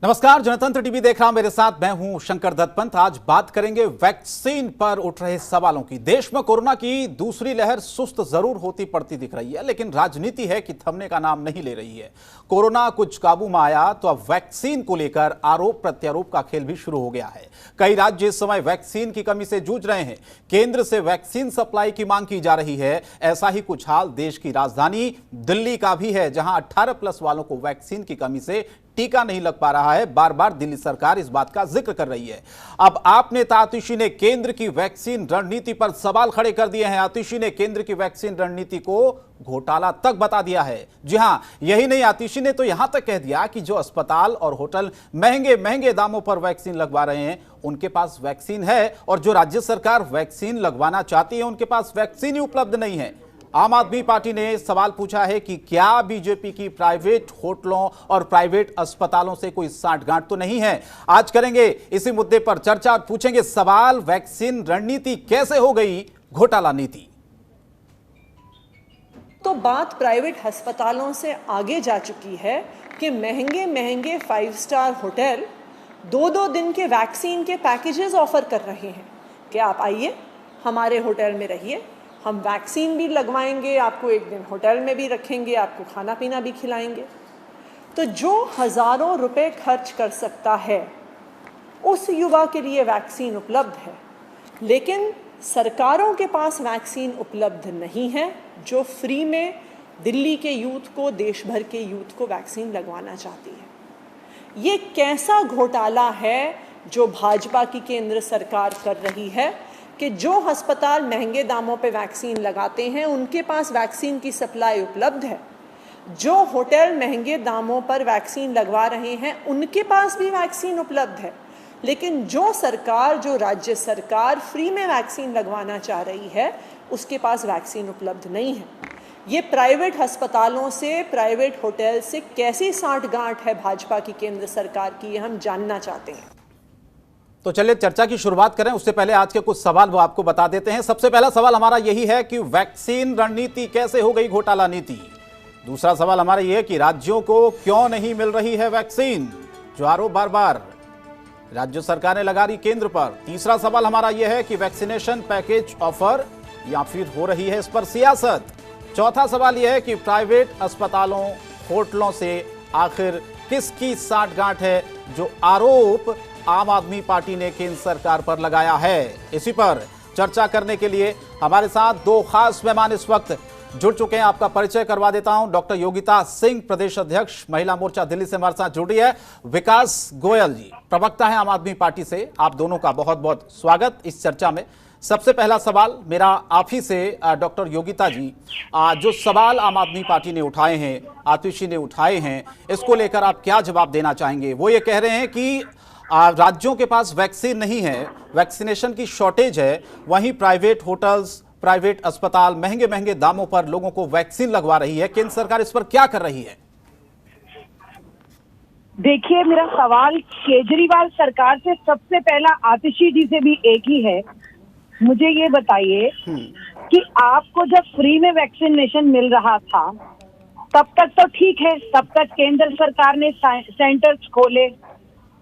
नमस्कार, जनतंत्र टीवी देख रहा मेरे साथ मैं हूं शंकर दत्त पंत। आज बात करेंगे वैक्सीन पर उठ रहे सवालों की। देश में कोरोना की दूसरी लहर सुस्त जरूर होती पड़ती दिख रही है, लेकिन राजनीति है कि थमने का नाम नहीं ले रही है। कोरोना कुछ काबू में आया तो अब वैक्सीन को लेकर आरोप प्रत्यारोप का खेल भी शुरू हो गया है। कई राज्य इस समय वैक्सीन की कमी से जूझ रहे हैं। केंद्र से वैक्सीन सप्लाई की मांग की जा रही है। ऐसा ही कुछ हाल देश की राजधानी दिल्ली का भी है, जहां 18+ वालों को वैक्सीन की कमी से टीका नहीं लग पा रहा है। बार बार दिल्ली सरकार इस बात का जिक्र कर रही है। अब आप नेता आतिशी ने केंद्र की वैक्सीन रणनीति पर सवाल खड़े कर दिए हैं। आतिशी ने केंद्र की वैक्सीन रणनीति को घोटाला तक बता दिया है। जी हां, यही नहीं, आतिशी ने तो यहां तक कह दिया कि जो अस्पताल और होटल महंगे महंगे दामों पर वैक्सीन लगवा रहे हैं उनके पास वैक्सीन है, और जो राज्य सरकार वैक्सीन लगवाना चाहती है उनके पास वैक्सीन ही उपलब्ध नहीं है। आम आदमी पार्टी ने सवाल पूछा है कि क्या बीजेपी की प्राइवेट होटलों और प्राइवेट अस्पतालों से कोई साठगांठ तो नहीं है। आज करेंगे इसी मुद्दे पर चर्चा, पूछेंगे सवाल, वैक्सीन रणनीति कैसे हो गई घोटाला नीति। तो बात प्राइवेट अस्पतालों से आगे जा चुकी है कि महंगे महंगे 5 स्टार होटल 2-2 दिन के वैक्सीन के पैकेजेस ऑफर कर रहे हैं कि आप आइए हमारे होटल में रहिए, हम वैक्सीन भी लगवाएंगे, आपको एक दिन होटल में भी रखेंगे, आपको खाना पीना भी खिलाएंगे। तो जो हज़ारों रुपए खर्च कर सकता है उस युवा के लिए वैक्सीन उपलब्ध है, लेकिन सरकारों के पास वैक्सीन उपलब्ध नहीं है जो फ्री में दिल्ली के यूथ को, देश भर के यूथ को वैक्सीन लगवाना चाहती है। ये कैसा घोटाला है जो भाजपा की केंद्र सरकार कर रही है कि जो अस्पताल महंगे दामों पे वैक्सीन लगाते हैं उनके पास वैक्सीन की सप्लाई उपलब्ध है, जो होटल महंगे दामों पर वैक्सीन लगवा रहे हैं उनके पास भी वैक्सीन उपलब्ध है, लेकिन जो राज्य सरकार फ्री में वैक्सीन लगवाना चाह रही है उसके पास वैक्सीन उपलब्ध नहीं है। ये प्राइवेट अस्पतालों से, प्राइवेट होटल से कैसी साठगांठ है भाजपा की केंद्र सरकार की, ये हम जानना चाहते हैं। तो चलिए चर्चा की शुरुआत करें, उससे पहले आज के कुछ सवाल वो आपको बता देते हैं। सबसे पहला सवाल हमारा यही है कि वैक्सीन रणनीति कैसे हो गई घोटाला नीति। दूसरा सवाल हमारा यह है कि राज्यों को क्यों नहीं मिल रही है वैक्सीन, जो आरोप बार बार राज्य सरकार ने लगा रही केंद्र पर। तीसरा सवाल हमारा यह है कि वैक्सीनेशन पैकेज ऑफर या फिर हो रही है इस पर सियासत। चौथा सवाल यह है कि प्राइवेट अस्पतालों, होटलों से आखिर किसकी साठगांठ है, जो आरोप आम आदमी पार्टी ने केंद्र सरकार पर लगाया है। इसी पर चर्चा करने के लिए हमारे साथ 2 खास मेहमान इस वक्त जुड़ चुके हैं। आपका परिचय करवा देता हूं। डॉक्टर योगिता सिंह, प्रदेश अध्यक्ष महिला मोर्चा दिल्ली से हमारे साथ जुड़ी है। विकास गोयल जी, प्रवक्ता है आम आदमी पार्टी से। आप दोनों का बहुत बहुत स्वागत इस चर्चा में। सबसे पहला सवाल मेरा आप ही से डॉक्टर योगिता जी, जो सवाल आम आदमी पार्टी ने उठाए हैं, आतिशी ने उठाए हैं, इसको लेकर आप क्या जवाब देना चाहेंगे। वो ये कह रहे हैं कि राज्यों के पास वैक्सीन नहीं है, वैक्सीनेशन की शॉर्टेज है, वहीं प्राइवेट होटल्स, प्राइवेट अस्पताल महंगे महंगे दामों पर लोगों को वैक्सीन लगवा रही है। केंद्र सरकार इस पर क्या कर रही है? देखिए, मेरा सवाल केजरीवाल सरकार से सबसे पहला आतिशी जी से भी एक ही है। मुझे ये बताइए कि आपको जब फ्री में वैक्सीनेशन मिल रहा था तब तक तो ठीक है, तब तक केंद्र सरकार ने सेंटर्स खोले।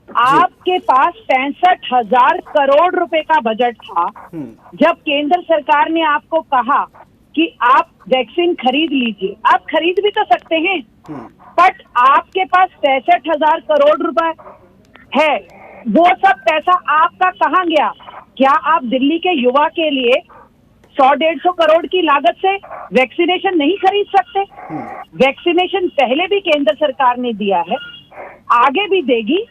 आपके पास 65,000 करोड़ रुपए का बजट था जब केंद्र सरकार ने आपको कहा कि आप वैक्सीन खरीद लीजिए। आप खरीद भी तो सकते हैं, बट आपके पास 65,000 करोड़ रुपए है, वो सब पैसा आपका कहाँ गया? क्या आप दिल्ली के युवा के लिए 100-150 करोड़ की लागत से वैक्सीनेशन नहीं खरीद सकते? वैक्सीनेशन पहले भी केंद्र सरकार ने दिया है, आगे भी देगी।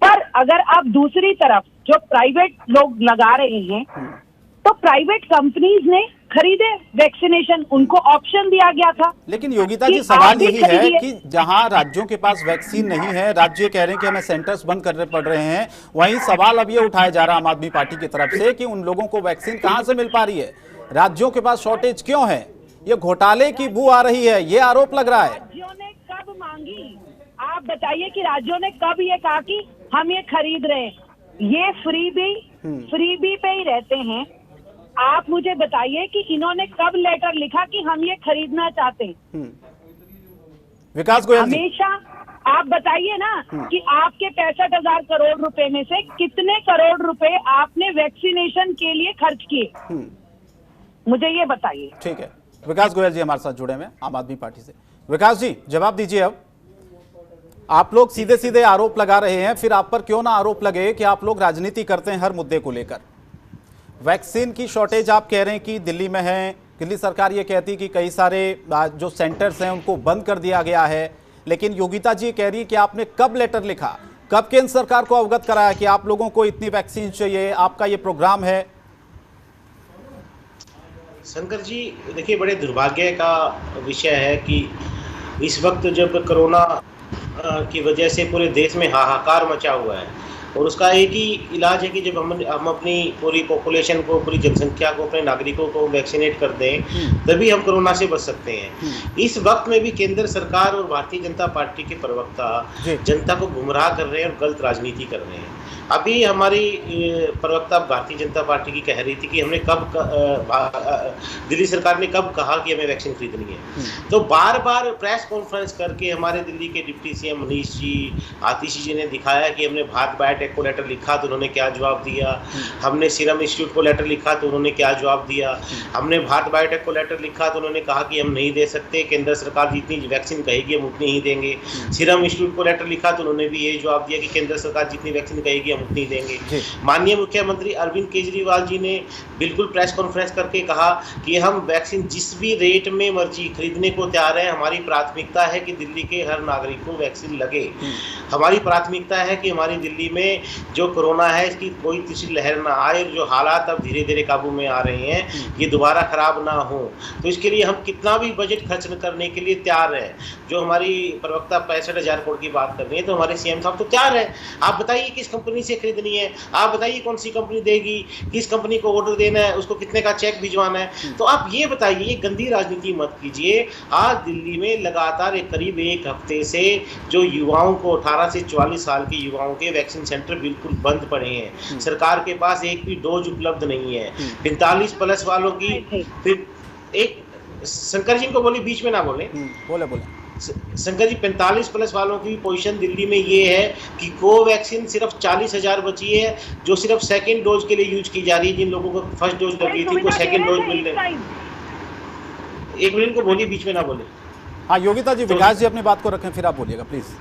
पर अगर आप दूसरी तरफ जो प्राइवेट लोग लगा रहे हैं, तो प्राइवेट कंपनीज ने खरीदे वैक्सीनेशन, उनको ऑप्शन दिया गया था। लेकिन योगिता जी, सवाल यही है कि जहां राज्यों के पास वैक्सीन नहीं है, राज्य कह रहे हैं कि हमें सेंटर्स बंद करने पड़ रहे हैं, वहीं सवाल अब ये उठाया जा रहा है आम आदमी पार्टी की तरफ से कि उन लोगों को वैक्सीन कहां से मिल पा रही है, राज्यों के पास शॉर्टेज क्यों है? ये घोटाले की बू आ रही है, ये आरोप लग रहा है। राज्यों ने कब मांगी? आप बताइए कि राज्यों ने कब ये कहा कि हम ये खरीद रहे हैं? ये फ्रीबी पे ही रहते हैं। आप मुझे बताइए कि इन्होंने कब लेटर लिखा कि हम ये खरीदना चाहते हैं? विकास गोयल जी, हमेशा आप बताइए ना कि आपके 65,000 करोड़ रुपए में से कितने करोड़ रुपए आपने वैक्सीनेशन के लिए खर्च किए, मुझे ये बताइए। ठीक है, विकास गोयल जी हमारे साथ जुड़े हुए आम आदमी पार्टी से। विकास जी जवाब दीजिए। अब आप लोग सीधे सीधे आरोप लगा रहे हैं, फिर आप पर क्यों ना आरोप लगे कि आप लोग राजनीति करते हैं हर मुद्दे को लेकर। वैक्सीन की शॉर्टेज आप कह रहे हैं कि दिल्ली में है, दिल्ली सरकार ये कहती है कि कई सारे जो सेंटर्स हैं उनको बंद कर दिया गया है, लेकिन योगिता जी कह रही है कि आपने कब लेटर लिखा, कब केंद्र सरकार को अवगत कराया कि आप लोगों को इतनी वैक्सीन चाहिए, आपका ये प्रोग्राम है। शंकर जी देखिए, बड़े दुर्भाग्य का विषय है कि इस वक्त जब कोरोना की वजह से पूरे देश में हाहाकार मचा हुआ है और उसका एक ही इलाज है कि जब हम अपनी पूरी पॉपुलेशन को, पूरी जनसंख्या को, अपने नागरिकों को वैक्सीनेट कर दें तभी हम कोरोना से बच सकते हैं। इस वक्त में भी केंद्र सरकार और भारतीय जनता पार्टी के प्रवक्ता जनता को गुमराह कर रहे हैं और गलत राजनीति कर रहे हैं। अभी हमारी प्रवक्ता भारतीय जनता पार्टी की कह रही थी कि हमने कब दिल्ली सरकार ने कब कहा कि हमें वैक्सीन खरीदनी है, तो बार बार प्रेस कॉन्फ्रेंस करके हमारे दिल्ली के डिप्टी सीएम मनीष जी, आतिश जी ने दिखाया कि हमने भारत बायोटेक को लेटर लिखा तो उन्होंने क्या जवाब दिया, हमने सीरम इंस्टीट्यूट को लेटर लिखा तो उन्होंने क्या जवाब दिया, हमने भारत बायोटेक को लेटर लिखा तो उन्होंने कहा कि हम नहीं दे सकते, केंद्र सरकार जितनी वैक्सीन कहेगी हम उतनी ही देंगे। सीरम इंस्टीट्यूट को लेटर लिखा तो उन्होंने भी यही जवाब दिया कि केंद्र सरकार जितनी वैक्सीन कहेगी उतनी देंगे। माननीय मुख्यमंत्री अरविंद केजरीवाल जी ने बिल्कुल प्रेस कॉन्फ्रेंस करके कहा कि हम वैक्सीन जिस भी रेट में मर्जी खरीदने को तैयार है, हमारी प्राथमिकता है कि दिल्ली के हर नागरिक को वैक्सीन लगे। हमारी प्राथमिकता है कि हमारी दिल्ली में जो कोरोना है इसकी कोई तीसरी लहर ना आए, जो हालात अब धीरे धीरे काबू में आ रहे हैं ये दोबारा खराब ना हो, तो इसके लिए हम कितना भी बजट खर्च करने के लिए तैयार है। जो हमारी प्रवक्ता 65,000 करोड़ की बात कर रही है तो हमारे सीएम साहब तो तैयार है। आप बताइए किस कंपनी से खरीदनी है, आप बताइए कौन सी कंपनी देगी, किस कंपनी को ऑर्डर देना है, उसको कितने का चेक भिजवाना है, तो आप ये बताइए, ये गंदी राजनीति मत कीजिए। आज दिल्ली में लगातार करीब एक हफ्ते से जो युवाओं को 18 से 44 साल के युवाओं के वैक्सीन सेंटर बिल्कुल बंद पड़े हैं, सरकार के पास एक भी डोज उपलब्ध नहीं है। 45 प्लस वालों की, फिर एक शंकर जी को बोली, बीच में ना बोले, बोले शंकर जी, 45 प्लस वालों की पोजीशन दिल्ली में ये है कि कोवैक्सीन सिर्फ 40,000 बची है जो सिर्फ सेकंड डोज के लिए यूज की जा रही है। जिन लोगों को फर्स्ट डोज लगी थी उनको सेकंड डोज मिल रही है। एक मिनट को बोलिए, बीच में ना बोले। हाँ योगिता जी, विकास जी अपनी बात को रखें फिर आप बोलिएगा प्लीज।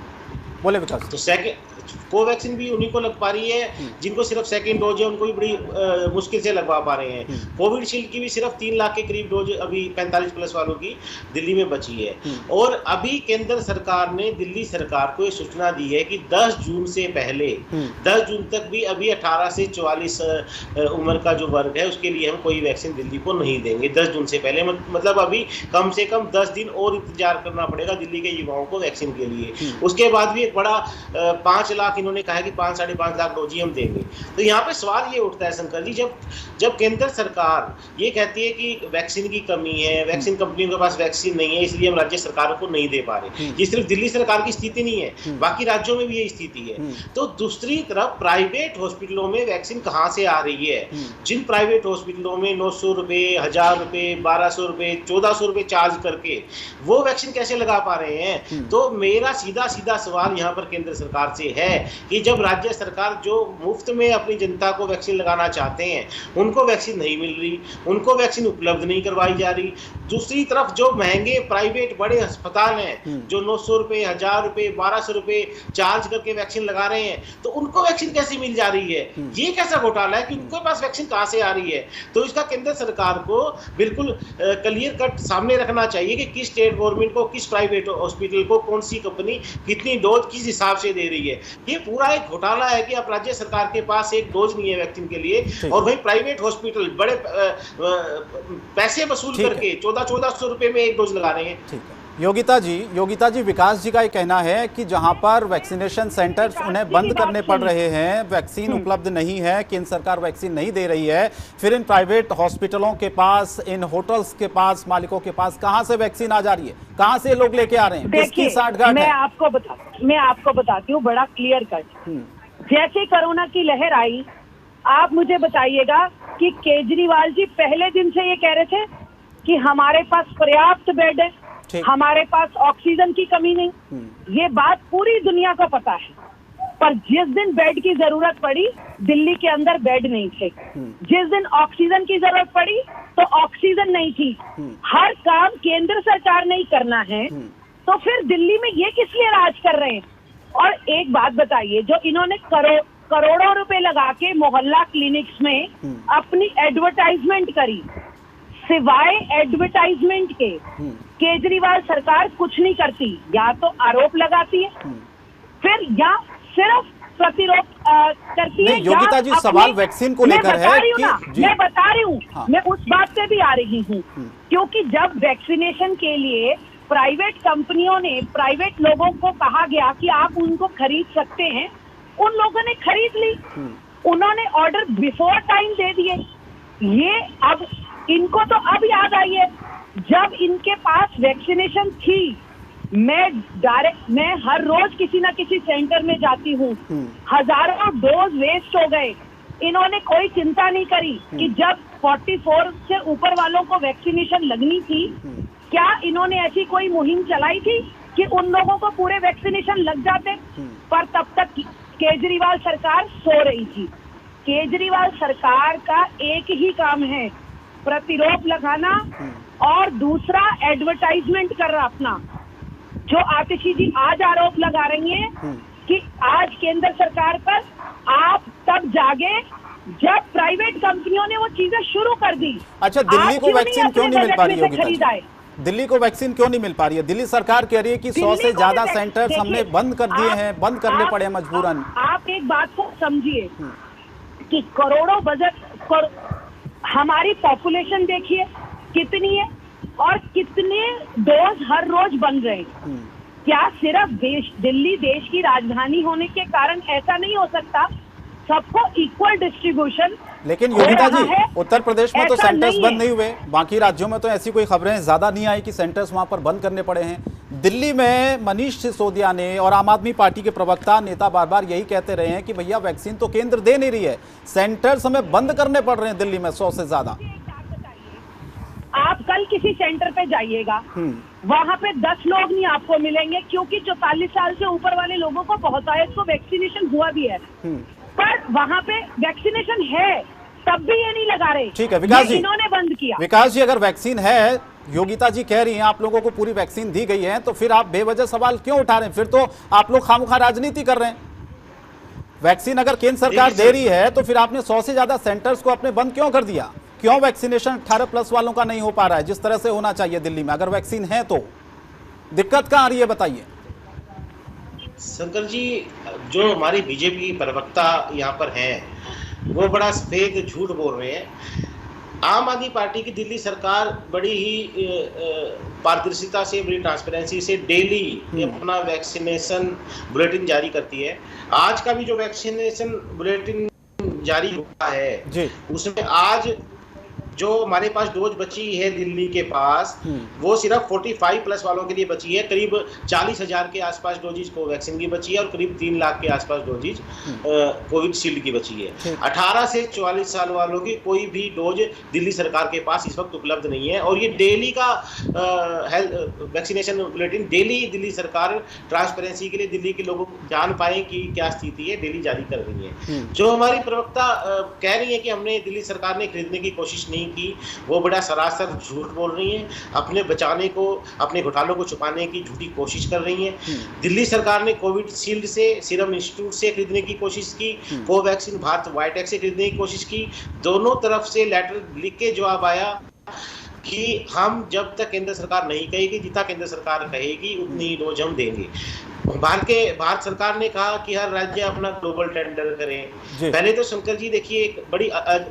बोले विकास। तो सेकंड कोवैक्सीन भी उन्हीं को लग पा रही है जिनको सिर्फ सेकंड डोज है, उनको भी बड़ी मुश्किल से लगवा पा रहे हैं। कोविशील्ड की भी सिर्फ 3 लाख के करीब डोज अभी 45 प्लस वालों की दिल्ली में बची है। और अभी केंद्र सरकार ने दिल्ली सरकार को ये सूचना दी है कि 10 जून से पहले 10 जून तक भी अभी 18 से 44 उम्र का जो वर्ग है उसके लिए हम कोई वैक्सीन दिल्ली को नहीं देंगे 10 जून से पहले। मतलब अभी कम से कम 10 दिन और इंतजार करना पड़ेगा दिल्ली के युवाओं को वैक्सीन के लिए। उसके बाद भी एक बड़ा 5 लाख इन्होंने कहा कि 5-5.5 लाख डोज ही हम देंगे। तो यहाँ पे सवाल ये उठता है शंकर जी, जब केंद्र सरकार ये कहती है कि वैक्सीन की कमी है, वैक्सीन कंपनियों के पास वैक्सीन नहीं है, इसलिए हम राज्य सरकारों को नहीं दे पा रहे। ये सिर्फ दिल्ली सरकार की स्थिति नहीं है, बाकी राज्यों में भी ये स्थिति है। तो दूसरी तरफ प्राइवेट हॉस्पिटलों में वैक्सीन कहाँ से आ रही है? जिन प्राइवेट हॉस्पिटलों में 900 रुपए, 1000 रुपए, 1200 रुपए, 1400 रुपए चार्ज करके वो वैक्सीन कैसे लगा पा रहे हैं? तो मेरा सीधा सवाल यहाँ पर केंद्र सरकार से है कि जब राज्य सरकार जो मुफ्त में अपनी जनता को वैक्सीन लगाना चाहते हैं उनको वैक्सीन नहीं मिल रही, उनको वैक्सीन उपलब्ध नहीं करवाई जा रही। दूसरी तरफ जो महंगे प्राइवेट बड़े अस्पताल हैं जो 900 रुपए, 1000 रुपए, 1200 रुपए चार्ज करके वैक्सीन लगा रहे हैं, तो उनको वैक्सीन कैसे मिल जा रही है? ये कैसा घोटाला है कि उनके पास वैक्सीन कहां से आ रही है? तो इसका केंद्र सरकार को बिल्कुल क्लियर कट सामने रखना चाहिए कि किस स्टेट गवर्नमेंट को, किस प्राइवेट हॉस्पिटल को कौन सी कंपनी कितनी डोज किस हिसाब से दे रही है। ये पूरा एक घोटाला है कि अब राज्य सरकार के पास एक डोज नहीं है वैक्सीन के लिए और वही प्राइवेट हॉस्पिटल बड़े पैसे वसूल करके 1400 रुपए में एक डोज लगा रहे हैं। ठीक है योगिता जी, विकास जी का ये कहना है कि जहां पर वैक्सीनेशन सेंटर्स उन्हें बंद करने पड़ रहे हैं, वैक्सीन उपलब्ध नहीं है, केंद्र सरकार वैक्सीन नहीं दे रही है, फिर इन प्राइवेट हॉस्पिटलों के पास, इन होटल्स के पास, मालिकों के पास कहां से वैक्सीन आ जा रही है? कहां से लोग लेके आ रहे हैं? किसकी साठगांठ है? मैं आपको बताती हूँ बड़ा क्लियर कट। जैसे कोरोना की लहर आई, आप मुझे बताइएगा कि केजरीवाल जी पहले दिन से ये कह रहे थे कि हमारे पास पर्याप्त बेड है, हमारे पास ऑक्सीजन की कमी नहीं, ये बात पूरी दुनिया को पता है। पर जिस दिन बेड की जरूरत पड़ी, दिल्ली के अंदर बेड नहीं थे। जिस दिन ऑक्सीजन की जरूरत पड़ी तो ऑक्सीजन नहीं थी। हर काम केंद्र सरकार ने ही करना है, तो फिर दिल्ली में ये किस लिए राज कर रहे हैं? और एक बात बताइए, जो इन्होंने करोड़ों रुपए लगा के मोहल्ला क्लिनिक्स में अपनी एडवर्टाइजमेंट करी, सिवाय एडवर्टाइजमेंट के केजरीवाल सरकार कुछ नहीं करती। या तो आरोप लगाती है, फिर या सिर्फ प्रतिरोध करती है। योगिता जी, सवाल वैक्सीन को लेकर है कि मैं बता रही हूँ, मैं उस बात पे भी आ रही हूँ, क्योंकि जब वैक्सीनेशन के लिए प्राइवेट कंपनियों ने प्राइवेट लोगों को कहा गया कि आप उनको खरीद सकते हैं, उन लोगों ने खरीद ली। उन्होंने ऑर्डर बिफोर टाइम दे दिए। ये अब इनको तो अब याद आई है, जब इनके पास वैक्सीनेशन थी। मैं हर रोज किसी ना किसी सेंटर में जाती हूँ, हजारों डोज वेस्ट हो गए। इन्होंने कोई चिंता नहीं करी कि जब 44 से ऊपर वालों को वैक्सीनेशन लगनी थी, क्या इन्होंने ऐसी कोई मुहिम चलाई थी कि उन लोगों को पूरे वैक्सीनेशन लग जाते? पर तब तक केजरीवाल सरकार सो रही थी। केजरीवाल सरकार का एक ही काम है, प्रतिरोध लगाना और दूसरा एडवर्टाइजमेंट कर रहा अपना। जो आतिशी जी आज आरोप लगा रही हैं कि आज केंद्र सरकार पर, आप तब जागे जब प्राइवेट कंपनियों ने वो चीजें शुरू कर दी। अच्छा, दिल्ली को वैक्सीन क्यों नहीं मिल पा रही होगी? दिल्ली को वैक्सीन क्यों नहीं मिल पा रही है? दिल्ली सरकार कह रही है कि 100 से ज्यादा सेंटर्स हमने बंद कर दिए हैं, बंद करने पड़े मजबूरन। आप एक बात को समझिए कि करोड़ों बजट, हमारी पॉपुलेशन देखिए कितनी है और कितने डोज हर रोज बन रहे हैं। क्या सिर्फ दिल्ली देश की राजधानी होने के कारण ऐसा नहीं हो सकता? सबको इक्वल डिस्ट्रीब्यूशन। लेकिन योगिता जी, उत्तर प्रदेश में तो सेंटर्स बंद नहीं हुए, बाकी राज्यों में तो ऐसी कोई खबरें ज्यादा नहीं आई कि सेंटर्स वहां पर बंद करने पड़े हैं। दिल्ली में मनीष सिसोदिया ने और आम आदमी पार्टी के प्रवक्ता नेता बार बार यही कहते रहे हैं कि भैया वैक्सीन तो केंद्र दे नहीं रही है, सेंटर्स हमें बंद करने पड़ रहे हैं दिल्ली में 100 से ज्यादा। आप कल किसी सेंटर पे जाइएगा, वहाँ पे 10 लोग नहीं आपको मिलेंगे, क्योंकि 44 साल से ऊपर वाले लोगों को बहुतायत को वैक्सीनेशन हुआ भी है, पर वहाँ पे वैक्सीनेशन है तब भी ये नहीं लगा रहे। ठीक है विकास जी, इन्होंने बंद किया। विकास जी, अगर वैक्सीन है, योगिता जी कह रही हैं आप लोगों को पूरी वैक्सीन दी गई है, तो फिर आप बेवजह सवाल क्यों उठा रहे हैं? फिर तो आप लोग खामखा राजनीति कर रहे हैं। वैक्सीन अगर केंद्र सरकार दे रही है तो फिर आपने 100 से ज्यादा सेंटर्स को अपने बंद क्यों कर दिया? क्यों वैक्सीनेशन 18+ वालों का नहीं हो पा रहा है जिस तरह से होना चाहिए दिल्ली में? अगर वैक्सीन है तो दिक्कत कहां आ रही है, बताइए। शंकर जी, जो हमारी बीजेपी की प्रवक्ता यहाँ पर हैं, वो बड़ा सफेद झूठ बोल रहे हैं। आम आदमी पार्टी की दिल्ली सरकार बड़ी ही पारदर्शिता से, बड़ी ट्रांसपेरेंसी से डेली अपना वैक्सीनेशन बुलेटिन जारी करती है। आज का भी जो वैक्सीनेशन बुलेटिन जारी हुआ है, उसमें आज जो हमारे पास डोज बची है दिल्ली के पास, वो सिर्फ 45+ वालों के लिए बची है। करीब 40,000 के आसपास डोजेज कोवैक्सीन की बची है और करीब 3 लाख के आसपास डोजेज कोविशील्ड की बची है। 18 से 44 साल वालों की कोई भी डोज दिल्ली सरकार के पास इस वक्त उपलब्ध नहीं है। और ये डेली का health vaccination bulletin daily Delhi सरकार ट्रांसपेरेंसी के लिए दिल्ली के लोगों को जान पाए कि क्या स्थिति है, डेली जारी कर रही है। जो हमारी प्रवक्ता कह रही है कि हमने दिल्ली सरकार ने खरीदने की कोशिश नहीं की, वो बड़ा सरासर झूठ बोल रही हैं। अपने बचाने को, अपने घोटालों को छुपाने की झूठी कोशिश कर रही हैं। दिल्ली सरकार ने कोविशील्ड से, सीरम इंस्टीट्यूट से खरीदने की कोशिश की, कोवैक्सीन भारत बायोटेक से खरीदने की कोशिश की। दोनों तरफ से लेटर लिख के जवाब आया कि हम जब तक केंद्र सरकार नहीं कहेगी, जितना केंद्र सरकार कहेगी उतनी डोज हम देंगे। भारत सरकार ने कहा कि हर राज्य अपना ग्लोबल टेंडर करें। पहले तो शंकर जी देखिए, एक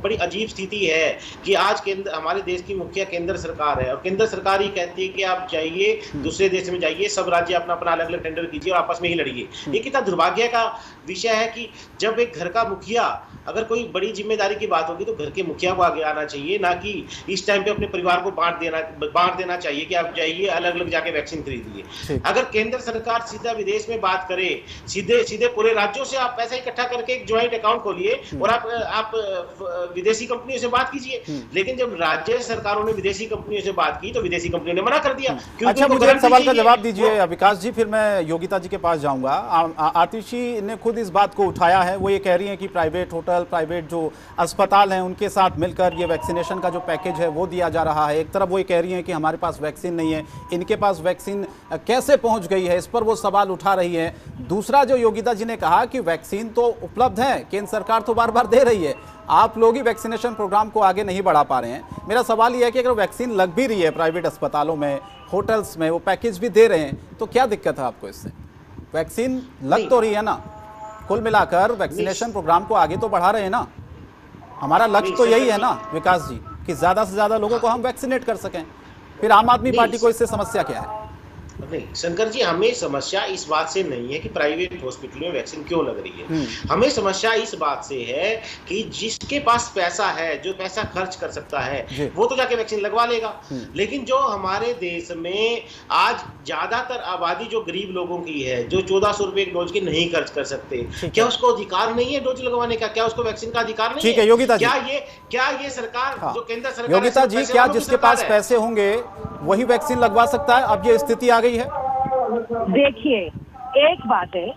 बड़ी अजीब स्थिति है कि आज केंद्र, हमारे देश की मुखिया केंद्र सरकार है और केंद्र सरकार ही कहती है कि आप जाइए दूसरे देश में जाइए, सब राज्य अपना अपना अलग अलग टेंडर कीजिए और आपस में ही लड़िए। ये कितना दुर्भाग्य का विषय है कि जब एक घर का मुखिया, अगर कोई बड़ी जिम्मेदारी की बात होगी तो घर के मुखिया को आगे आना चाहिए, ना कि इस टाइम पे अपने परिवार को बांट देना चाहिए कि आप जाइए अलग अलग जाके वैक्सीन खरीदिए। अगर केंद्र सरकार सीधा विदेश में बात करें, सीधे सीधे पूरे राज्यों से आप पैसा इकट्ठा करके एक ज्वाइंट अकाउंट खोलिए और आप विदेशी कंपनियों से बात कीजिए। लेकिन जब राज्य सरकारों ने विदेशी कंपनियों से बात की तो विदेशी कंपनियों ने मना कर दिया। अच्छा, मुझे एक सवाल का जवाब दीजिए विकास जी, फिर मैं योगिता जी के पास जाऊंगा। आतिशी ने खुद इस बात को उठाया है, वो ये कह रही है कि प्राइवेट होटल, प्राइवेट जो अस्पताल हैं उनके साथ मिलकर ये वैक्सीनेशन का जो पैकेज है वो दिया जा रहा है। एक तरफ वो ये कह रही है कि हमारे पास वैक्सीन नहीं है, इनके पास वैक्सीन कैसे पहुंच गई है, इस पर वो सवाल उठा रही है। दूसरा जो योगिता जी ने कहा कि वैक्सीन तो उपलब्ध है, केंद्र सरकार तो बार बार दे रही है, आप लोग ही वैक्सीनेशन प्रोग्राम को आगे नहीं बढ़ा पा रहे हैं। मेरा सवाल यह है कि अगर वैक्सीन लग भी रही है प्राइवेट अस्पतालों में, होटल्स में, वो पैकेज भी दे रहे हैं, तो क्या दिक्कत है आपको इससे? वैक्सीन लग तो रही है ना, कुल मिलाकर वैक्सीनेशन प्रोग्राम को आगे तो बढ़ा रहे हैं ना। हमारा लक्ष्य तो यही है ना विकास जी कि ज्यादा से ज्यादा लोगों को हम वैक्सीनेट कर सकें। फिर आम आदमी पार्टी को इससे समस्या क्या है? नहीं शंकर जी, हमें समस्या इस बात से नहीं है कि प्राइवेट हॉस्पिटल में वैक्सीन क्यों लग रही है। हमें समस्या इस बात से है कि जिसके पास पैसा है, जो पैसा खर्च कर सकता है, वो तो जाके वैक्सीन लगवा लेगा। लेकिन जो हमारे देश में आज ज्यादातर आबादी जो गरीब लोगों की है, जो 1400 रुपए एक डोज की नहीं खर्च कर सकते, क्या उसको अधिकार नहीं है डोज लगवाने का? क्या उसको वैक्सीन का अधिकार नहीं है? ठीक है योगिता जी, क्या ये सरकार जो केंद्र सरकार, योगिता जी, क्या जिसके पास पैसे होंगे वही वैक्सीन लगवा सकता है? अब ये स्थिति आ गई है। देखिए, एक बात है,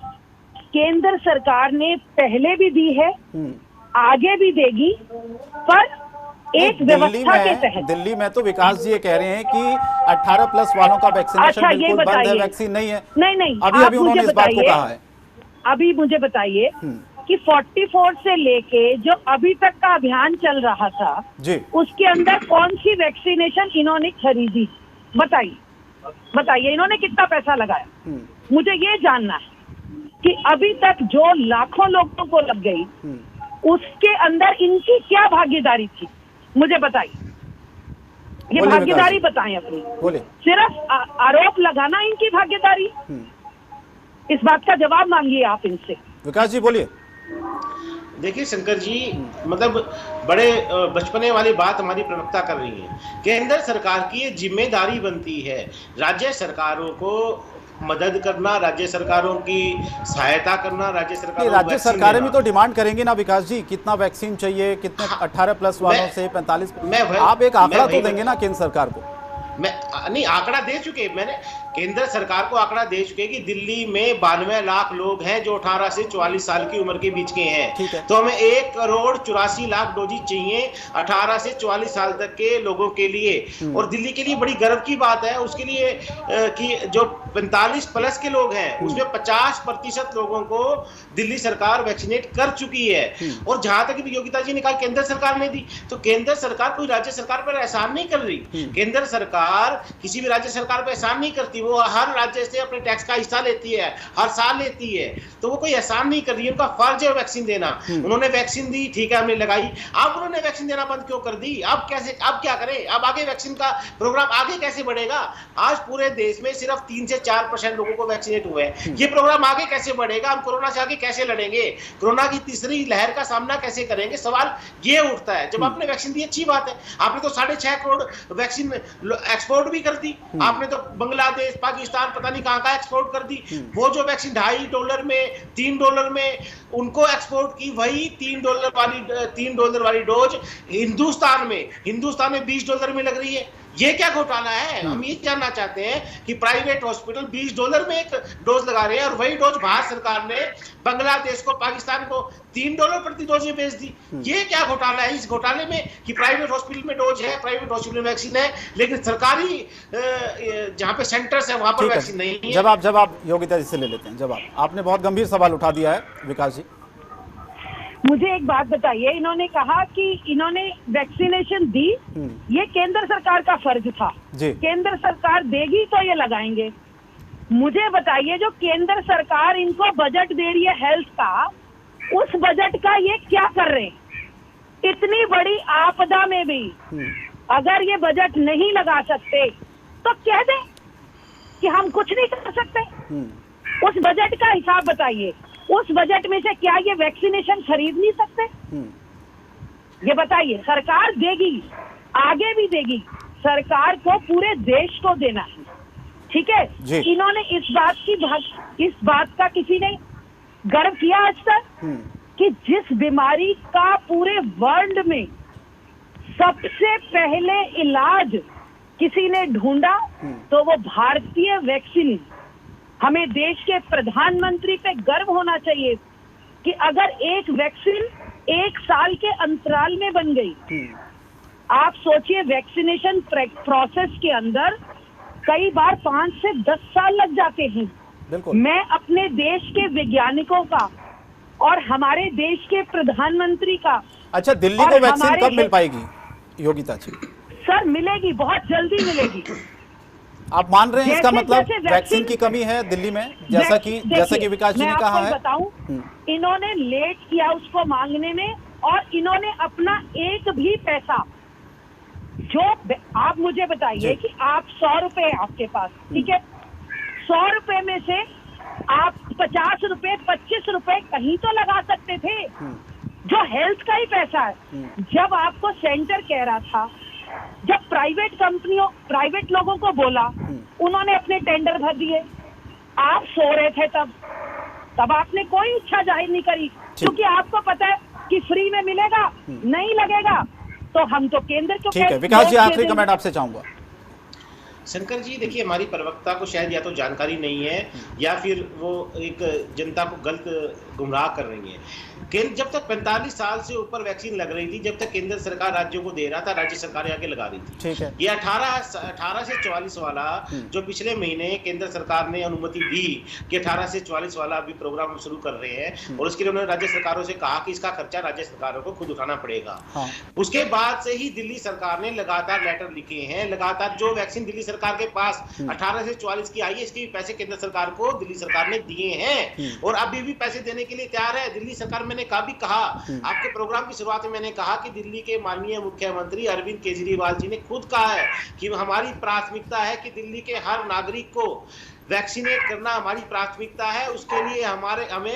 केंद्र सरकार ने पहले भी दी है, आगे भी देगी, पर एक व्यवस्था के तहत। दिल्ली में तो विकास जी ये कह रहे हैं कि 18+ वालों का वैक्सीनेशन बिल्कुल बंद है, वैक्सीन नहीं है। नहीं, अभी उन्होंने इस बात को कहा है। अभी मुझे बताइए कि 44 से लेके जो अभी तक का अभियान चल रहा था जी, उसके अंदर कौन सी वैक्सीनेशन इन्होंने खरीदी? बताइए इन्होंने कितना पैसा लगाया? मुझे ये जानना है कि अभी तक जो लाखों लोगों को लग गई उसके अंदर इनकी क्या भागीदारी थी? मुझे बताइए, ये भागीदारी बताएं अपनी। सिर्फ आरोप लगाना इनकी भागीदारी? इस बात का जवाब मांगिए आप इनसे। विकास जी बोलिए। देखिए शंकर जी, मतलब बड़े बचपने वाली बात हमारी प्रवक्ता कर रही है। केंद्र सरकार की ये जिम्मेदारी बनती है राज्य सरकारों को मदद करना, राज्य सरकारों की सहायता करना, राज्य सरकारें भी तो डिमांड करेंगे ना विकास जी, कितना वैक्सीन चाहिए, कितने 18+ वालों से 45। आप एक आंकड़ा तो देंगे ना केंद्र सरकार को? मैं नहीं, आंकड़ा दे चुके, मैंने केंद्र सरकार को आंकड़ा दे चुके कि दिल्ली में 92 लाख लोग हैं जो 18 से 44 साल की उम्र के बीच के हैं। तो हमें 1,84,00,000 डोजी चाहिए 18 से 44 साल तक के लोगों के लिए। और दिल्ली के लिए बड़ी गर्व की बात है उसके लिए कि जो 45+ के लोग हैं उसमें 50% लोगों को दिल्ली सरकार वैक्सीनेट कर चुकी है। और जहां तक योगिता जी ने कहा केंद्र सरकार ने दी, तो केंद्र सरकार कोई राज्य सरकार पर एहसान नहीं कर रही। केंद्र सरकार किसी भी राज्य सरकार पर एहसान नहीं करती, वो हर राज्य से अपने टैक्स का हिस्सा लेती है, हर साल लेती है, तो वो कोई एहसान नहीं कर रही है, उनका फर्ज है वैक्सीन देना। उन्होंने वैक्सीन दी, ठीक है, हमने लगाई। अब उन्होंने वैक्सीन देना बंद क्यों कर दी? अब कैसे, अब क्या करें? अब आगे वैक्सीन का प्रोग्राम आगे कैसे बढ़ेगा? आज पूरे देश में सिर्फ 3 से 4% लोगों को वैक्सीनेट हुए हैं। ये प्रोग्राम आगे कैसे बढ़ेगा? हम कोरोना से आगे कैसे लड़ेंगे? कोरोना की तीसरी लहर का सामना कैसे करेंगे? सवाल ये उठता है। जब आपने वैक्सीन दी अच्छी बात है, आपने तो 6.5 करोड़ वैक्सीन एक्सपोर्ट भी कर दी, आपने तो बांग्लादेश, पाकिस्तान, पता नहीं कहां एक्सपोर्ट कर दी। वो जो वैक्सीन $2.5 में, $3 में उनको एक्सपोर्ट की, वही $3 वाली डोज हिंदुस्तान में $20 में लग रही है। ये क्या घोटाला है? हम ये जानना चाहते हैं कि प्राइवेट हॉस्पिटल $20 में एक डोज लगा रहे हैं और वही डोज भारत सरकार ने बांग्लादेश को, पाकिस्तान को $3 प्रति डोज में बेच दी। ये क्या घोटाला है? इस घोटाले में कि प्राइवेट हॉस्पिटल में डोज है, प्राइवेट हॉस्पिटल में वैक्सीन है, लेकिन सरकारी जहां पे सेंटर्स है वहां पर वैक्सीन नहीं है। जवाब योगिता जी से ले लेते हैं। जवाब आपने बहुत गंभीर सवाल उठा दिया है विकास जी। मुझे एक बात बताइए, इन्होंने कहा कि इन्होंने वैक्सीनेशन दी, ये केंद्र सरकार का फर्ज था, केंद्र सरकार देगी तो ये लगाएंगे। मुझे बताइए, जो केंद्र सरकार इनको बजट दे रही है हेल्थ का, उस बजट का ये क्या कर रहे हैं? इतनी बड़ी आपदा में भी अगर ये बजट नहीं लगा सकते तो कह दें कि हम कुछ नहीं कर सकते। उस बजट का हिसाब बताइए। उस बजट में से क्या ये वैक्सीनेशन खरीद नहीं सकते? ये बताइए। सरकार देगी, आगे भी देगी, सरकार को पूरे देश को देना है। ठीक है, जी। इन्होंने इस बात का किसी ने गर्व किया आज तक कि जिस बीमारी का पूरे वर्ल्ड में सबसे पहले इलाज किसी ने ढूंढा तो वो भारतीय वैक्सीन। हमें देश के प्रधानमंत्री पे गर्व होना चाहिए कि अगर एक वैक्सीन 1 साल के अंतराल में बन गई, आप सोचिए वैक्सीनेशन प्रोसेस के अंदर कई बार 5 से 10 साल लग जाते हैं। बिल्कुल। मैं अपने देश के वैज्ञानिकों का और हमारे देश के प्रधानमंत्री का। अच्छा, दिल्ली को वैक्सीन कब मिल पाएगी योगिता जी? सर मिलेगी, बहुत जल्दी मिलेगी। आप मान रहे हैं इसका मतलब जैसे वैक्सीन की कमी है दिल्ली में, जैसा कि विकास जी ने कहा है? मैं आपको बताऊं, इन्होंने लेट किया उसको मांगने में, और इन्होंने अपना एक भी पैसा, जो आप मुझे बताइए कि आप 100 रुपए आपके पास, ठीक है, 100 रुपए में से आप 50 रुपए 25 रुपए कहीं तो लगा सकते थे, जो हेल्थ का ही पैसा है। जब आपको सेंटर कह रहा था, जब प्राइवेट लोगों को बोला, उन्होंने अपने टेंडर भर दिए, आप सो रहे थे तब आपने कोई इच्छा जाहिर नहीं करी, क्योंकि आपको पता है कि फ्री में मिलेगा, नहीं लगेगा तो हम तो केंद्र को। ठीक है, विकास जी आखिरी कमेंट आपसे चाहूंगा। शंकर जी देखिए, हमारी प्रवक्ता को शायद या तो जानकारी नहीं है या फिर वो एक जनता को गलत गुमराह कर रही है। केंद्र जब तक 45 साल से ऊपर वैक्सीन लग रही थी, जब तक केंद्र सरकार राज्यों को दे रहा था, राज्य सरकारें आगे लगा रही थी। ठीक है। ये 18 से 44 वाला जो पिछले महीने केंद्र सरकार ने अनुमति दी कि 18 से 44 वाला अभी प्रोग्राम शुरू कर रहे हैं, और उसके लिए उन्होंने राज्य सरकारों से कहा कि इसका खर्चा राज्य सरकारों को खुद उठाना पड़ेगा। उसके बाद से ही दिल्ली सरकार ने लगातार लेटर लिखे हैं, लगातार जो वैक्सीन दिल्ली सरकार के पास 18 से 44 की आई है, इसके भी पैसे केंद्र सरकार को दिल्ली सरकार ने दिए हैं, और अभी भी पैसे देने के लिए तैयार है दिल्ली सरकार। मैंने कहा आपके प्रोग्राम की शुरुआत में, मैंने कहा कि दिल्ली के माननीय मुख्यमंत्री अरविंद केजरीवाल जी ने खुद कहा है कि हमारी प्राथमिकता है कि दिल्ली के हर नागरिक को वैक्सीनेट करना हमारी प्राथमिकता है। उसके लिए हमें अपने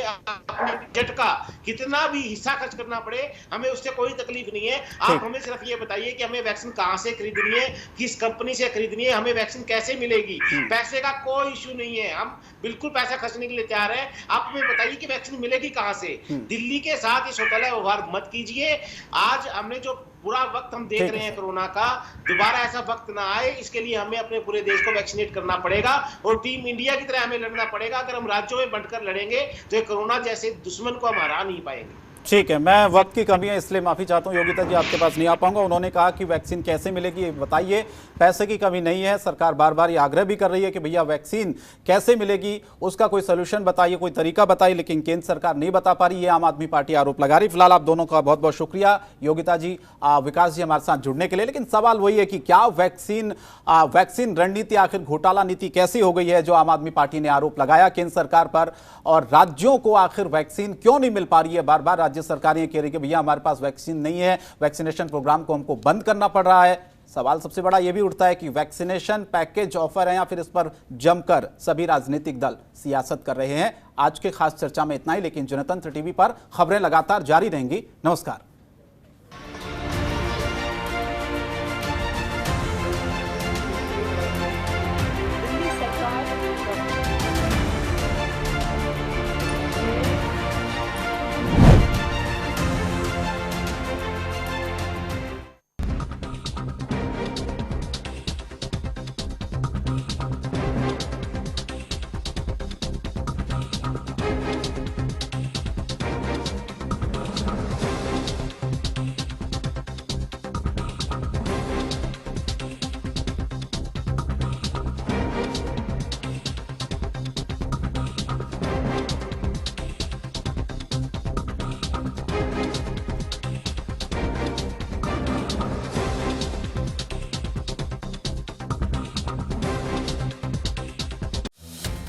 बजट का कितना भी हिस्सा खर्च करना पड़े, हमें उससे कोई तकलीफ नहीं है। आप हमें सिर्फ ये बताइए कि हमें वैक्सीन कहां से खरीदनी है, किस कंपनी से खरीदनी है, हमें वैक्सीन कैसे मिलेगी। पैसे का कोई इशू नहीं है, हम बिल्कुल पैसा खर्चने के लिए तैयार है। आप हमें बताइए कि वैक्सीन मिलेगी कहां से। दिल्ली के साथ इस घोटाला व्यवहार मत कीजिए। आज हमने जो बुरा वक्त हम देख रहे हैं कोरोना का, दोबारा ऐसा वक्त ना आए, इसके लिए हमें अपने पूरे देश को वैक्सीनेट करना पड़ेगा, और टीम इंडिया की तरह हमें लड़ना पड़ेगा। अगर हम राज्यों में बांटकर लड़ेंगे तो कोरोना जैसे दुश्मन को हम हरा नहीं पाएंगे। ठीक है, मैं वक्त की कमी है इसलिए माफी चाहता हूं योगिता जी, आपके पास नहीं आ पाऊंगा। उन्होंने कहा कि वैक्सीन कैसे मिलेगी ये बताइए, पैसे की कमी नहीं है। सरकार बार बार ये आग्रह भी कर रही है कि भैया वैक्सीन कैसे मिलेगी, उसका कोई सोल्यूशन बताइए, कोई तरीका बताइए, लेकिन केंद्र सरकार नहीं बता पा रही। ये आम आदमी पार्टी आरोप लगा रही। फिलहाल आप दोनों का बहुत बहुत शुक्रिया, योगिता जी, विकास जी, हमारे साथ जुड़ने के लिए। लेकिन सवाल वही है कि क्या वैक्सीन रणनीति आखिर घोटाला नीति कैसी हो गई है, जो आम आदमी पार्टी ने आरोप लगाया केंद्र सरकार पर, और राज्यों को आखिर वैक्सीन क्यों नहीं मिल पा रही है। बार बार राज्य सरकारें कह रही कि भैया हमारे पास वैक्सीन नहीं है, वैक्सीनेशन प्रोग्राम को हमको बंद करना पड़ रहा है। सवाल सबसे बड़ा यह भी उठता है कि वैक्सीनेशन पैकेज ऑफर है या फिर इस पर जमकर सभी राजनीतिक दल सियासत कर रहे हैं। आज के खास चर्चा में इतना ही, लेकिन जनतंत्र टीवी पर खबरें लगातार जारी रहेंगी। नमस्कार।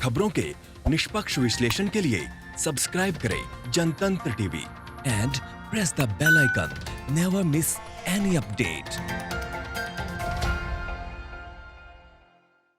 खबरों के निष्पक्ष विश्लेषण के लिए सब्सक्राइब करें Janatantra TV and press the bell icon. Never miss any update.